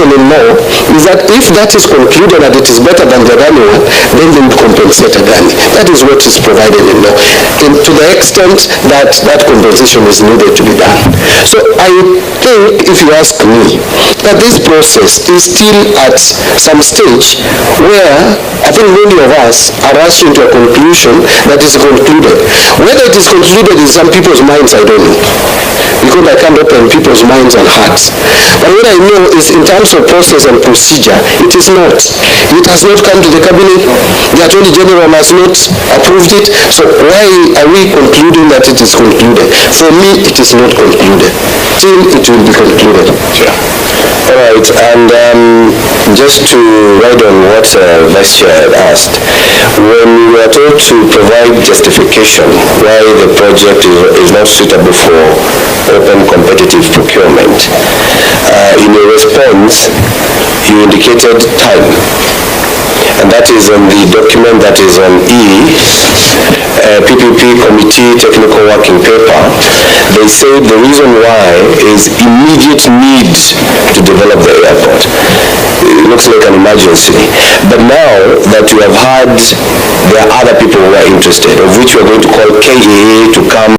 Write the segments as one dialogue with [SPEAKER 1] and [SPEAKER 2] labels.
[SPEAKER 1] compensation in law is that if that is concluded that it is better than the Adani one, then they will compensate Adani. That is what is provided in law, to the extent that that compensation is needed to be done. So I think, if you ask me, that this process is still at some stage where I think many of us are rushing to a conclusion that is concluded. Whether it is concluded in some people's minds, I don't know, because I can't open people's minds and hearts. But what I know is, in terms of process and procedure, it is not. It has not come to the cabinet. The Attorney General has not approved it. So why are we concluding that it is concluded? For me, it is not concluded. Till it will be concluded.
[SPEAKER 2] Sure. All right, and just to ride on what Vice Chair asked, when we are told to provide justification why the project is not suitable for open competitive procurement, in your response, you indicated time. And that is on the document that is on PPP Committee Technical Working Paper. They say the reason why is immediate need to develop the airport. It looks like an emergency. But now that you have heard there are other people who are interested, of which we are going to call KAA to come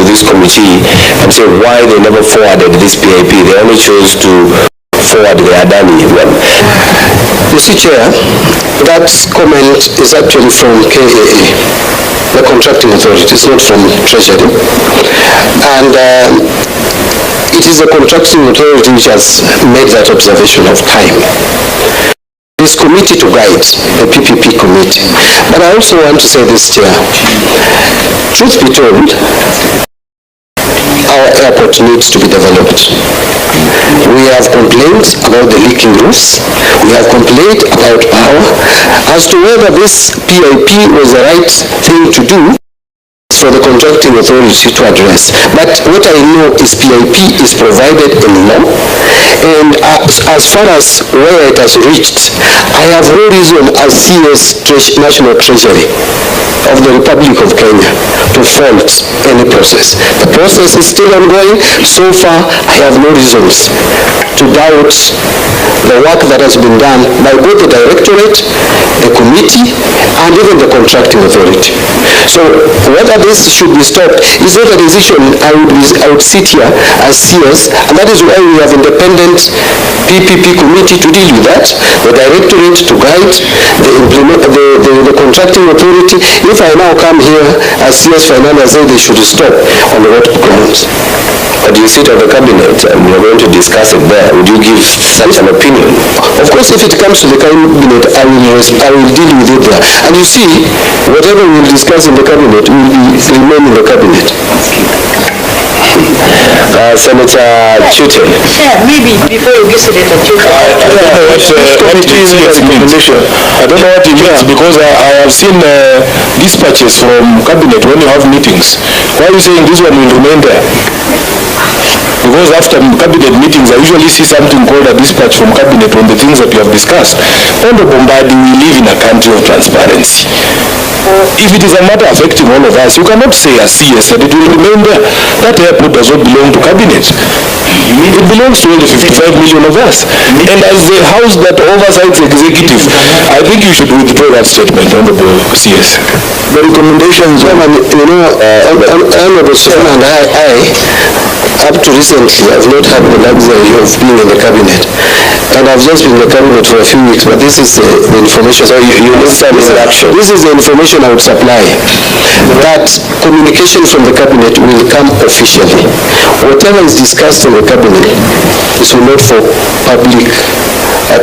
[SPEAKER 2] this committee and say why they never forwarded this PIP. They only chose to forward the Adani one.
[SPEAKER 1] You see, Chair, that comment is actually from KAA, the contracting authority. It's not from Treasury. And it is the contracting authority which has made that observation of time. This committee to guide, the PPP committee. But I also want to say this, Chair. Truth be told, our airport needs to be developed. We have complaints about the leaking roofs. We have complained about power. As to whether this PIP was the right thing to do for the contracting authority to address. But what I know is PIP is provided in law, and as far as where it has reached, I have no reason as CS National Treasury of the Republic of Kenya to fault any process. The process is still ongoing. So far, I have no reasons to doubt the work that has been done by both the directorate, the committee, and even the contracting authority. So whether this should be stopped is not a decision I would sit here as CS, and that is why we have independent PPP committee to deal with that, the directorate to guide, the contracting authority. If I now come here as CS Finance and say they should stop, on what grounds?
[SPEAKER 2] But you sit on the cabinet and we're going to discuss it there. Would you give such an opinion?
[SPEAKER 1] Of course, if it comes to the cabinet, I will deal with it there. And you see, whatever we will discuss in the cabinet will remain in the cabinet.
[SPEAKER 2] Senator Chute.
[SPEAKER 3] Yeah, maybe before you get to Senator Chute.
[SPEAKER 4] I don't know what it means. I don't know what it means because I have seen dispatches from cabinet when you have meetings. Why are you saying this one will remain there? Because after cabinet meetings, I usually see something called a dispatch from cabinet on the things that you have discussed. Honorable Mbadi, we live in a country of transparency. If it is a matter affecting all of us, you cannot say as CS that it will remain there. That airport does not belong to cabinet. It belongs to all the 55 million of us. And as the house that oversights the executive, I think you should withdraw that statement, Honorable CS.
[SPEAKER 1] The recommendations, you know, Honorable Sifuna and I, up to recently, I've not had the luxury of being in the cabinet. And I've just been in the cabinet for a few weeks, but this is the information.
[SPEAKER 2] So you need some instruction.
[SPEAKER 1] This is the information I would supply. That communication from the cabinet will come officially. Whatever is discussed in the cabinet is not for public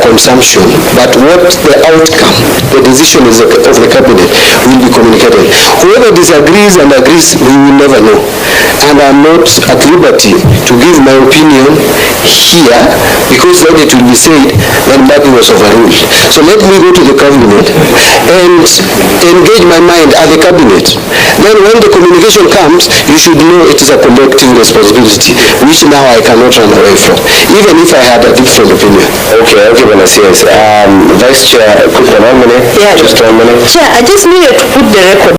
[SPEAKER 1] consumption, but what the outcome, the decision is of the cabinet will be communicated. Whoever disagrees and agrees, we will never know. And I'm not at liberty to give my opinion here, because then it will be said that Mbadi was overruled. So let me go to the cabinet and engage my mind at the cabinet. Then when the communication comes, you should know it is a collective responsibility, which now I cannot run away from, even if I had a different opinion.
[SPEAKER 2] Okay. you, Vanessa. Yes. Vice Chair, quick 1 minute.
[SPEAKER 3] Yeah.
[SPEAKER 2] Just 1 minute.
[SPEAKER 3] Chair, I just needed to put the record